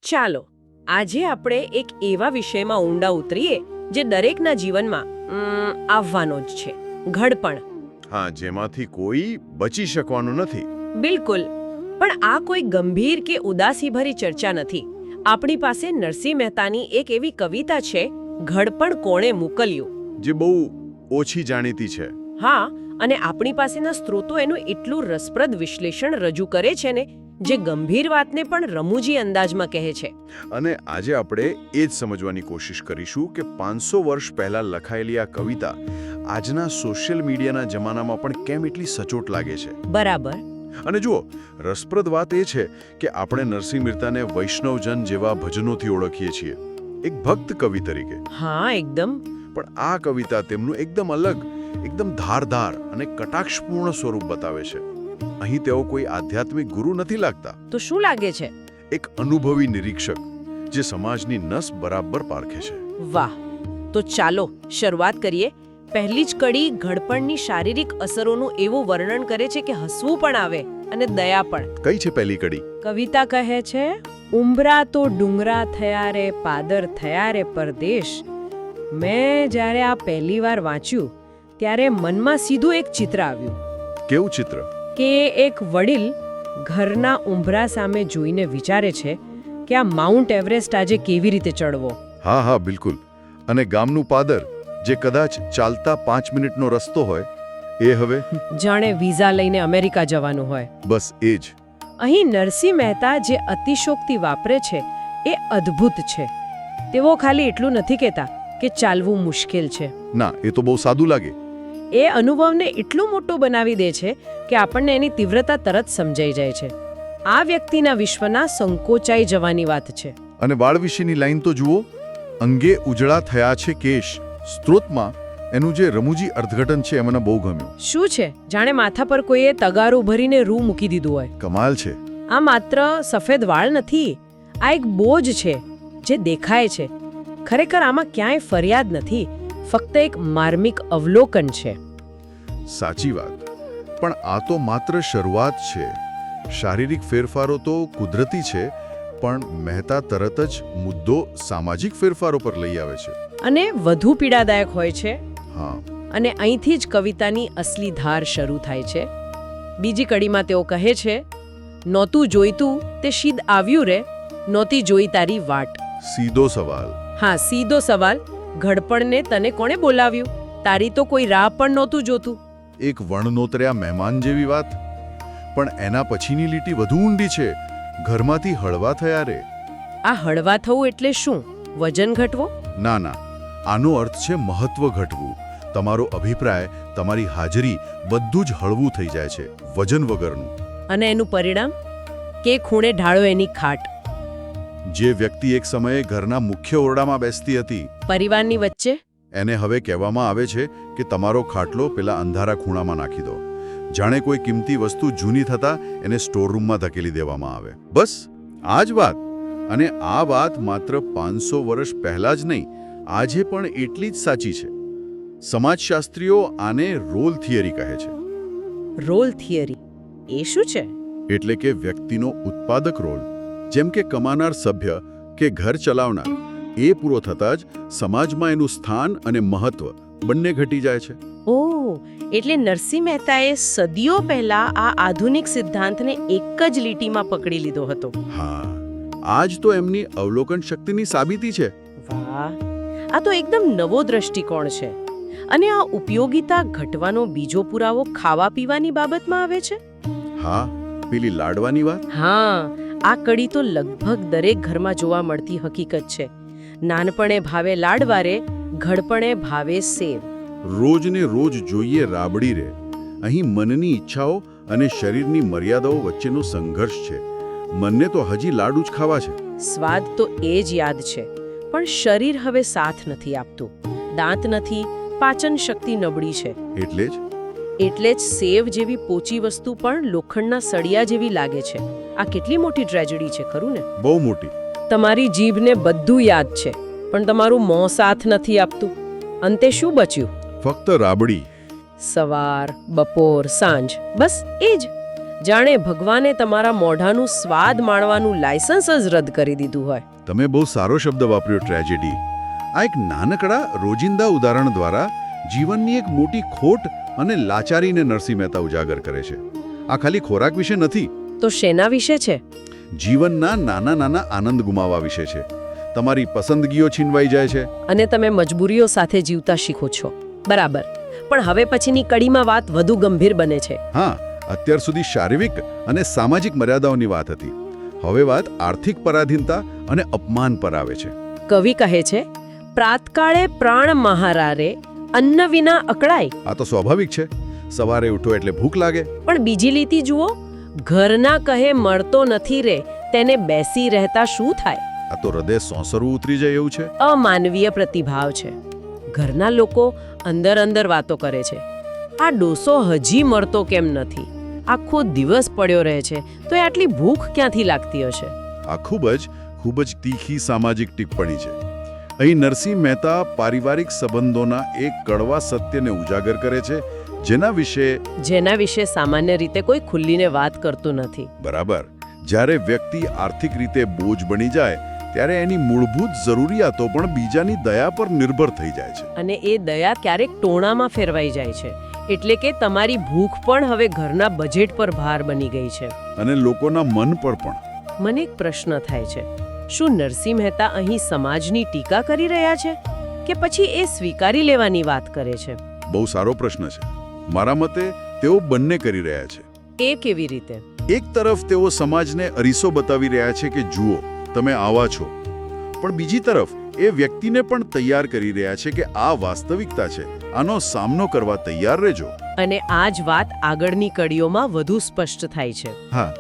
ચાલો આજે આપણે એક એવા વિષયમાં ઊંડા ઉતરીએ જે દરેકના જીવનમાં આવવાનો જ છે, ઘડપણ. હા, જેમાંથી કોઈ બચી શકવાનું નથી. બિલકુલ. પણ આ કોઈ ગંભીર કે ઉદાસીભરી ચર્ચા નથી. આપણી પાસે નરસિંહ મહેતાની એક એવી કવિતા છે, ઘડપણ કોણે મોકલ્યું, જે બહુ ઓછી જાણીતી છે. હા, અને આપણી પાસેના સ્ત્રોતો એનું એટલું રસપ્રદ વિશ્લેષણ રજૂ કરે છે ને, જે ગંભીર વાતને પણ રમૂજી અંદાજમાં કહે છે. અને આજે આપણે એ જ સમજવાની કોશિશ કરીશું કે 500 વર્ષ પહેલા લખાયેલી આ કવિતા આજના સોશિયલ મીડિયાના જમાનામાં પણ કેમ એટલી સચોટ લાગે છે. બરાબર. અને જુઓ, રસપ્રદ વાત એ છે કે આપણે નરસિંહ મહેતાને વૈષ્ણવજન જેવા ભજનોથી ઓળખીએ છીએ, એક ભક્ત કવિ તરીકે. હા, એકદમ. પણ આ કવિતા તેમનું એકદમ અલગ, એકદમ ધારદાર અને કટાક્ષપૂર્ણ સ્વરૂપ બતાવે છે. અહીં તેઓ કોઈ આધ્યાત્મિક ગુરુ નથી લાગતા. તો શું લાગે છે? એક અનુભવી નિરીક્ષક જે સમાજની નસ બરાબર પારખે છે. વાહ! તો ચાલો શરૂઆત કરીએ. પહેલી જ કડી ઘડપણની શારીરિક અસરોનું એવું વર્ણન કરે છે કે હસવું પણ આવે અને દયા પણ. કઈ છે પહેલી કડી? કવિતા કહે છે, ઉંબરા તો ડુંગરા થયા રે, પાદર થયા રે પરદેશ. મેં જ્યારે આ પહેલી વાર વાંચ્યું ત્યારે મનમાં સીધું એક ચિત્ર આવ્યું. કેવું ચિત્ર? કે એક વડીલ ઘરના ઉંબરા સામે જોઈને વિચારે છે કે આ માઉન્ટ એવરેસ્ટ આજે કેવી રીતે ચડવો. હા હા, બિલકુલ. અને ગામનું પાદર, જે કદાચ ચાલતા 5 મિનિટનો રસ્તો હોય, એ હવે જાણે વિઝા લઈને અમેરિકા જવાનું હોય. બસ એ જ. અહીં નરસિંહ મહેતા જે અતિશોક્તિ વાપરે છે એ અદ્ભુત છે. તેઓ ખાલી એટલું નથી કહેતા કે ચાલવું મુશ્કેલ છે. ના, એ તો બહુ સાદું લાગે. એ અનુભવને એટલો મોટો બનાવી દે છે કે આપણને એની તીવ્રતા તરત સમજાઈ જાય છે. આ વ્યક્તિના વિશ્વના સંકોચાઈ જવાની વાત છે. અને વાળ વિશેની લાઈન તો જુઓ, અંગે ઉજળા થયા છે કેશ. સ્ત્રોતમાં એનું જે રમૂજી અર્થઘટન છે એ મને બહુ ગમ્યું. શું છે? જાણે માથા પર કોઈએ તગારું ભરીને રૂ મૂકી દીધું હોય. કમાલ છે. આ માત્ર સફેદ વાળ નથી, આ એક બોજ છે જે દેખાય છે. ખરેખર આમાં ક્યાંય ફરિયાદ નથી, ફક્ત એક માર્મિક અવલોકન છે. સાચી વાત. પણ આ તો માત્ર શરૂઆત છે. શારીરિક ફેરફારો તો કુદરતી છે, પણ મહેતા તરત જ મુદ્દો સામાજિક ફેરફારો પર લઈ આવે છે. અને વધુ પીડાદાયક હોય છે. હા. અને અહીંથી જ કવિતાની અસલી ધાર શરૂ થાય છે. બીજી કડીમાં તેઓ કહે છે, નહોતું જોઈતું તે શીદ આવ્યું રે, નહોતી જોઈ તારી વાટ. સીધો સવાલ. હા, સીધો સવાલ. ઘડપણને તને કોણે બોલાવ્યું? તારી તો કોઈ રાહ પણ નહોતું જોતું. એક વણનોતર્યા મહેમાન જેવી વાત. પણ એના પછીની લીટી વધુ ઊંડી છે. ઘરમાંથી હળવા થયા રે. આ હળવા થવું એટલે શું? વજન ઘટવો? ના ના, આનો અર્થ છે મહત્વ ઘટવું. તમારો અભિપ્રાય, તમારી હાજરી, બધું જ હળવું થઈ જાય છે, વજન વગરનું. અને એનું પરિણામ? કે ખૂણે ઢાળો એની ખાટ. જે વ્યક્તિ એક સમયે ઘરના મુખ્ય ઓરડામાં બેસતી હતી, પરિવારની વચ્ચે, એને હવે કહેવામાં આવે છે કે તમારો ખાટલો પેલા અંધારા ખૂણામાં નાખી દો. જાણે કોઈ કિંમતી વસ્તુ જૂની થતા એને સ્ટોરરૂમમાં ધકેલી દેવામાં આવે. બસ આ જ વાત. અને આ વાત માત્ર 500 વર્ષ પહેલા જ નહીં, આજે પણ એટલી જ સાચી છે. સમાજશાસ્ત્રીઓ આને રોલ થિયરી કહે છે. રોલ થિયરી એ શું છે? એટલે કે વ્યક્તિનો ઉત્પાદક રોલ, જેમ કે કમાનાર સભ્ય કે ઘર ચલાવનાર, એ પૂરો થતાં જ સમાજમાં એનું સ્થાન અને મહત્વ બંને ઘટી જાય છે. ઓહ, એટલે નરસિંહ મહેતાએ સદીઓ પહેલા આ આધુનિક સિદ્ધાંતને એક જ લીટીમાં પકડી લીધો હતો. હા, આજ તો એમની અવલોકન શક્તિની સાબિતી છે. વાહ, આ તો એકદમ નવો દ્રષ્ટિકોણ છે. અને આ ઉપયોગિતા ઘટવાનો બીજો પુરાવો ખાવા પીવાની બાબતમાં આવે છે. હા, પેલી લાડવાની વાત. હા, આ કડી તો લગભગ દરેક ઘરમાં જોવા મળતી હકીકત છે. નાનપણે ભાવે લાડવારે, ઘડપણે ભાવે સેવ. રોજને રોજ જોઈએ રાબડી રે. અહીં મનની ઈચ્છાઓ અને શરીરની મર્યાદાઓ વચ્ચેનો સંઘર્ષ છે. મનને તો હજી લાડુ જ ખાવા છે. સ્વાદ તો એ જ યાદ છે, પણ શરીર હવે સાથ નથી આપતું. દાંત નથી, પાચન શક્તિ નબળી છે. એટલે જ સેવ જેવી પોચી વસ્તુ પણ લોખંડના સળિયા જેવી લાગે છે. આ કેટલી મોટી ટ્રેજેડી છે, ખરું ને? બહુ મોટી. તમારી જીભને બધું યાદ છે, પણ તમારું મોં સાથ નથી આપતું. અંતે શું બચ્યું? ફક્ત રાબડી. સવાર, બપોર, સાંજ, બસ એ જ. જાણે ભગવાને તમારા મોઢાનું સ્વાદ માણવાનું લાયસન્સ જ રદ કરી દીધું હોય. તમે બહુ સારો શબ્દ વાપર્યો, ટ્રેજેડી. આ એક નાનકડા રોજિંદા ઉદાહરણ દ્વારા જીવનની એક મોટી ખોટ અને લાચારીને નરસિંહ મહેતા ઉજાગર કરે છે. આ ખાલી ખોરાક વિશે નથી. તો શેના વિશે છે? જીવનના નાના નાના આનંદ ગુમાવવા વિશે છે. તમારી પસંદગીઓ છીનવાઈ જાય છે અને તમે મજબૂરીઓ સાથે જીવતા શીખો છો. બરાબર. પણ હવે પછીની કડીમાં વાત વધુ ગંભીર બને છે. હા, અત્યાર સુધી શારીરિક અને સામાજિક મર્યાદાઓની વાત હતી. હવે વાત આર્થિક પરાધીનતા અને અપમાન પર આવે છે. કવિ કહે છે, પ્રાતકાળે પ્રાણ મહારારે અન્ન વિના અકળાય. આ તો સ્વાભાવિક છે. સવારે ઉઠો એટલે ભૂખ લાગે. પણ બીજી લીટી જુઓ, ઘરના કહે મળતો નથી રે, તેને બેસી રહેતા શું થાય? આ તો હૃદય સોંસરવું ઉતરી જાય એવું છે. અમાનવીય પ્રતિભાવ છે. ઘરના લોકો અંદર અંદર વાતો કરે છે, આ ડોસો હજી મળતો કેમ નથી? આખો દિવસ પડ્યો રહે છે તો એ આટલી ભૂખ ક્યાંથી લાગતી હશે? આ ખૂબ જ તીખી સામાજિક ટિપ્પણી છે. અહીં નરસિંહ મહેતા પારિવારિક સંબંધોના એક કડવા સત્યને ઉજાગર કરે છે, જેના વિશે સામાન્ય રીતે કોઈ ખુલ્લીને વાત કરતું નથી. બરાબર. જ્યારે વ્યક્તિ આર્થિક રીતે બોજ બની જાય ત્યારે એની મૂળભૂત જરૂરિયાતો પણ બીજાની દયા પર નિર્ભર થઈ જાય છે. અને એ દયા ક્યારેક ટોણામાં ફેરવાઈ જાય છે. એટલે કે તમારી ભૂખ પણ હવે ઘરના બજેટ પર ભાર બની ગઈ છે. અને લોકોના મન પર પણ. મને એક પ્રશ્ન થાય છે, શું નરસિંહ મહેતા અહીં સમાજની ટીકા કરી રહ્યા છે કે પછી એ સ્વીકારી લેવાની વાત કરે છે? બહુ સારો પ્રશ્ન છે. મારા મતે તેઓ બંને કરી રહ્યા છે. એ કેવી રીતે? એક તરફ તેઓ સમાજને અરીસો બતાવી રહ્યા છે કે જુઓ, તમે આવા છો. પણ બીજી તરફ એ વ્યક્તિને પણ તૈયાર કરી રહ્યા છે કે આ વાસ્તવિકતા છે, આનો સામનો કરવા તૈયાર રહેજો. અને આ જ વાત આગળની કડીઓમાં વધુ સ્પષ્ટ થાય છે. હા,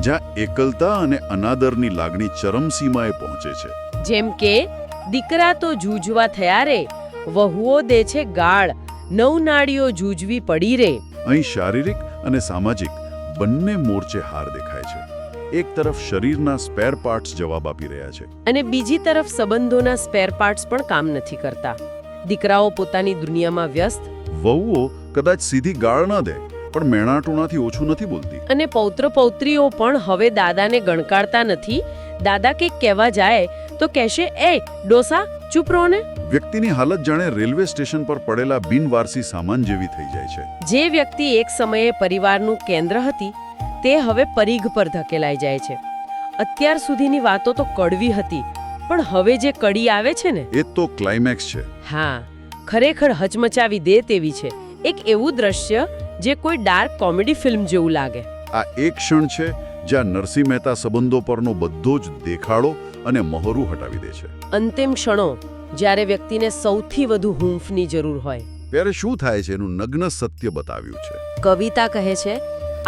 જ્યાં એકલતા અને અનાદરની લાગણી ચરમસીમાએ પહોંચે છે. જેમ કે દીકરા તો જૂજવા થયા રે, વહુઓ દે છે ગાળ, નવનાળીઓ જૂજવી પડી રે. અહીં શારીરિક અને સામાજિક બંને મોરચે હાર દેખાય છે. એક તરફ શરીરના સ્પેર પાર્ટ્સ જવાબ આપી રહ્યા છે અને બીજી તરફ સંબંધોના સ્પેર પાર્ટ્સ પણ કામ નથી કરતા. દીકરાઓ પોતાની દુનિયામાં વ્યસ્ત, વહુઓ કદાચ સીધી ગાળ ન દે પણ મેણાટોણાથી ઓછું નથી બોલતી. અને પૌત્ર પૌત્રીઓ પણ હવે દાદાને ગણકારતા નથી. દાદા કંઈક કહેવા જાય તો કહેશે, એ ડોસા ચૂપ રહો ને. વ્યક્તિની હાલત જાણે રેલવે સ્ટેશન પર પડેલા બિનવારસી સામાન જેવી થઈ જાય છે. જે વ્યક્તિ એક સમયે પરિવારનું કેન્દ્ર હતી તે હવે પરીઘ પર ધકેલાઈ જાય છે. અત્યાર સુધીની વાતો તો કડવી હતી, પણ હવે જે કડી આવે છે ને એ તો ક્લાઇમેક્સ છે. હા, ખરેખર હચમચાવી દે તેવી છે. એક એવું દ્રશ્ય જે કોઈ ડાર્ક કોમેડી ફિલ્મ જેવું લાગે. આ એક ક્ષણ છે જ્યાં નરસિંહ મહેતા સંબંધો પરનો બધો જ દેખાડો અને મહોરું હટાવી દે છે. અંતિમ ક્ષણો જ્યારે વ્યક્તિને સૌથી વધુ હૂંફની જરૂર હોય ત્યારે શું થાય છે એનું નગ્ન સત્ય બતાવ્યું છે. કવિતા કહે છે,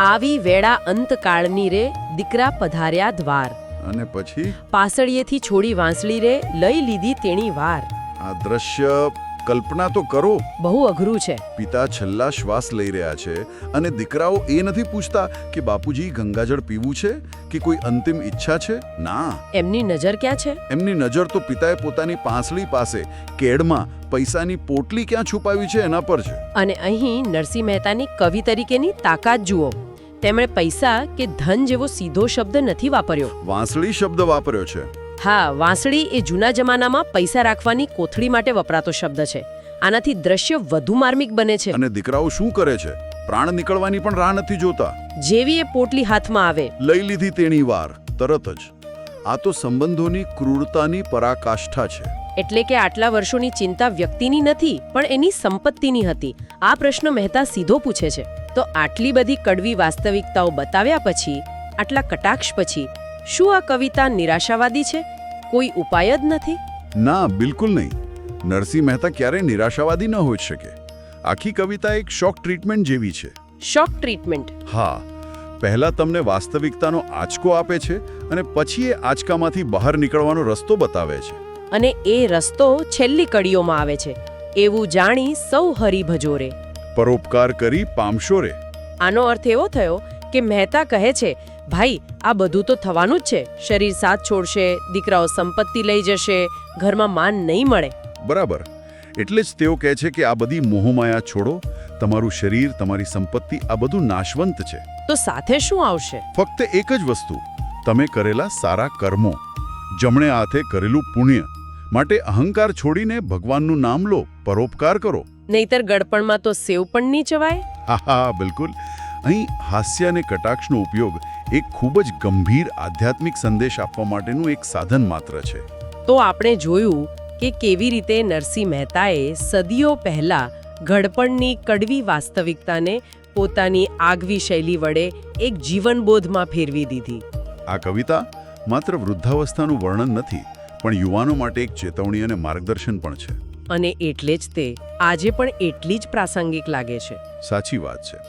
આવી વેળા અંતકાળની રે, દીકરા પધાર્યા દ્વાર. અને પછી પાસળીએથી છોડી વાંસળી રે, લઈ લીધી તેણી વાર. આ દ્રશ્ય કલ્પના તો કરો. બહુ અઘરું છે. પિતા છેલ્લા શ્વાસ લઈ રહ્યા છે અને દીકરાઓ એ નથી પૂછતા કે બાપુજી ગંગાજળ પીવું છે કે કોઈ અંતિમ ઈચ્છા છે. ના, એમની નજર ક્યાં છે? એમની નજર તો પિતાએ પોતાની પાંસળી પાસે કેડમાં પૈસાની પોટલી ક્યાં છુપાવી છે એના પર છે. અને અહીં નરસિંહ મહેતાની કવિ તરીકેની તાકાત જુઓ. તેમણે પૈસા કે ધન જેવો સીધો શબ્દ નથી વાપર્યો, વાંસળી શબ્દ વાપર્યો છે. હા, વાંસળી એ જૂના જમાનામાં પૈસા રાખવાની કોથળી માટે વપરાતો શબ્દ છે. આનાથી દ્રશ્ય વધુ માર્મિક બને છે. અને દીકરાઓ શું કરે છે? પ્રાણ નીકળવાની પણ રાહ નથી જોતા. જેવી એ પોટલી હાથમાં આવે, લઈ લીધી તેણી વાર, તરત જ. આ તો સંબંધોની ક્રૂરતાની પરાકાષ્ઠા છે. એટલે કે આટલા વર્ષોની ચિંતા વ્યક્તિની નથી પણ એની સંપત્તિની હતી. આ પ્રશ્ન મહેતા સીધો પૂછે છે. તો આટલી બધી કડવી વાસ્તવિકતાઓ બતાવ્યા પછી, આટલા કટાક્ષ પછી, શું આ કવિતા નિરાશાવાદી છે? કોઈ ઉપાય જ નથી? ના, બિલકુલ નહીં. નરસિંહ મહેતા ક્યારેય નિરાશાવાદી ન હોઈ શકે. આખી કવિતા એક શોક ટ્રીટમેન્ટ જેવી છે. શોક ટ્રીટમેન્ટ? હા. પહેલા તમને વાસ્તવિકતાનો આંચકો આપે છે અને પછી એ આંચકામાંથી બહાર નીકળવાનો રસ્તો બતાવે છે. અને એ રસ્તો છેલ્લી કડીઓમાં આવે છે. એવું જાણી સૌ હરી ભજોરે, પરોપકાર કરી પામશો રે. આનો અર્થ એવો થયો કે મહેતા કહે છે, ભાઈ આ બધું તો થવાનું જ છે. શરીર સાથ છોડશે, દીકરાઓ સંપત્તિ લઈ જશે, ઘરમાં માન નહીં મળે. બરાબર. એટલે જ તેઓ કહે છે કે આ બધી મોહમાયા છોડો, તમારું શરીર, તમારી સંપત્તિ આ બધું નાશવંત છે. તો સાથે શું આવશે? ફક્ત એક જ વસ્તુ, તમે કરેલા સારા કર્મો, જમણે હાથે કરેલું પુણ્ય. માટે અહંકાર છોડીને ભગવાનનું નામ લો, પરોપકાર કરો. નહીતર ગળપણમાં તો સેવ પણ નહીં ચવાય. હા, બિલકુલ. અહીં હાસ્ય અને કટાક્ષનો ઉપયોગ એક ખૂબ જ ગંભીર આધ્યાત્મિક સંદેશ આપવા માટેનું એક સાધન માત્ર છે. તો આપણે જોયું કે કેવી રીતે નરસિંહ મહેતાએ સદીઓ પહેલા ઘડપણની કડવી વાસ્તવિકતાને પોતાની આગવી શૈલી વડે એક જીવનબોધમાં ફેરવી દીધી. આ કવિતા માત્ર વૃદ્ધાવસ્થાનું વર્ણન નથી, પણ યુવાનો માટે એક ચેતવણી અને માર્ગદર્શન પણ છે. અને એટલે જ તે આજે પણ એટલી જ પ્રાસંગિક લાગે છે. સાચી વાત છે.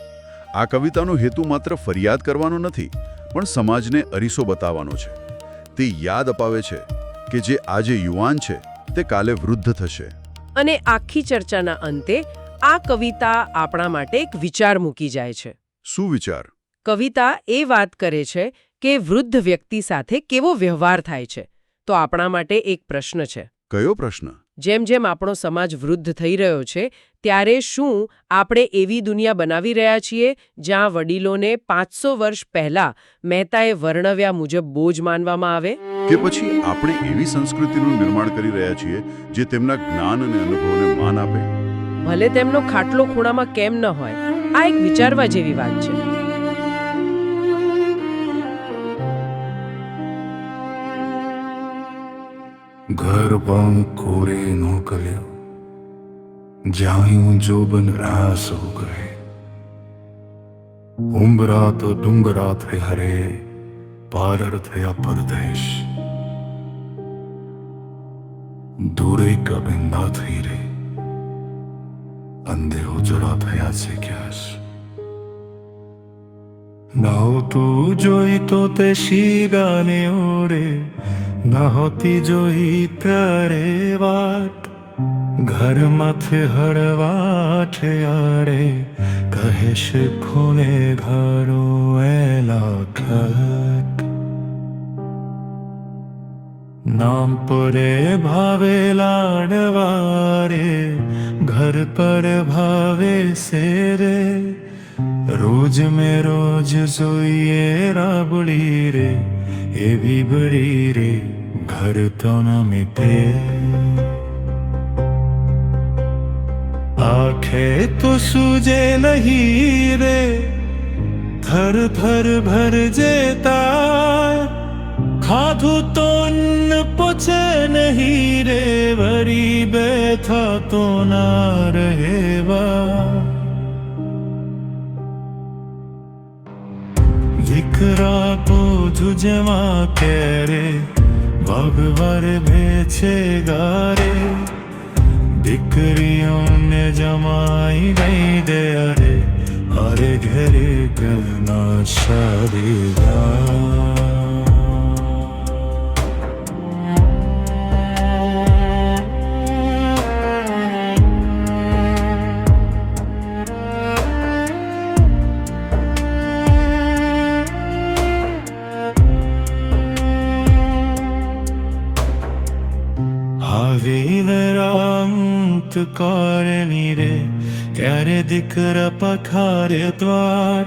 આ કવિતાનો હેતુ માત્ર ફરિયાદ કરવાનો નથી, પણ સમાજને અરીસો બતાવવાનો છે. તે યાદ અપાવે છે કે જે આજે યુવાન છે તે કાલે વૃદ્ધ થશે. અને આખી ચર્ચાના અંતે આ કવિતા આપણા માટે એક વિચાર મૂકી જાય છે. શું વિચાર? કવિતા એ વાત કરે છે કે વૃદ્ધ વ્યક્તિ સાથે કેવો વ્યવહાર થાય છે. તો આપણા માટે એક પ્રશ્ન છે. કયો પ્રશ્ન? જેમ જેમ આપણો સમાજ વૃદ્ધ થઈ રહ્યો છે, ત્યારે શું આપણે એવી દુનિયા બનાવી રહ્યા છીએ જ્યાં વડીલોને 500 વર્ષ પહેલા મહેતાએ વર્ણવ્યા મુજબ બોજ માનવામાં આવે? કે પછી આપણે એવી સંસ્કૃતિનું નિર્માણ કરી રહ્યા છીએ જે તેમના જ્ઞાન અને અનુભવને માન આપે? ભલે તેમનો ખાટલો ખૂણામાં કેમ ન હોય, આ એક વિચારવા જેવી વાત છે. घर पंखोरे नोकल्यो जायूं जोबन रास हो गए उम्बरा तो डूंगरा थे हरे पारर थया परदेश दूरे का बिंदा थई रे अंधे उजड़ा थया છે ક્યાસ નાઓ તું જોઈ તો તે શીગાને ઓરે નહોતી જોઈ ત્યારે વાત ઘર માથે હળવાઠે આડે કહે છે ખૂણે ઘરો એલા ખટ નામ પરે ભાવે લાડવારે ઘર પર ભાવે સેરે રોજ મેં રોજ જોઈએ રાબડી રે એવી બડી રે ઘર તો ન મીઠે આંખે તો સૂજે નહીં રે થર થર ભર જેતા ખાધું તો ન પચે નહીં રે વરી બેઠા તો ના રહેવા દીકરા તો જુજવા કેરે ભગવાર ભેછે ગારે દીકરીઓને જમાઈ નહીં દે અરે અરે ઘરે ઘરના શાદીદા કારણી રે ક્યારે દીકરા પખારે દ્વાર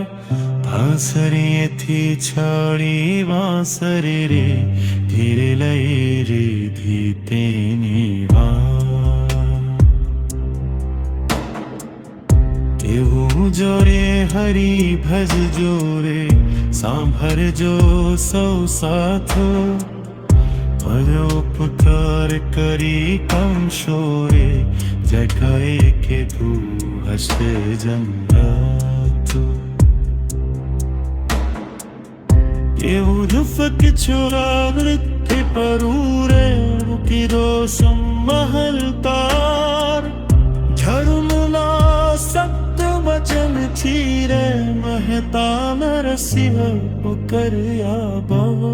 ભાંસરીએથી છાડી વાંસરે રે ધીરે લઈ રીધી તેની વાત એવું જોરે હરી ભજ જોરે સાંભળજો સૌ સાથો પરોપકાર કરી કંશોરે જગાએ કે તું હશે જમરાત એવું દુફક છોરા વૃત્તિ પરૂરે મૂકીદો સંમહલતાર ધર્મના સત્ય વચન થી રે મહેતા નરસિંહ કર્યા બહુ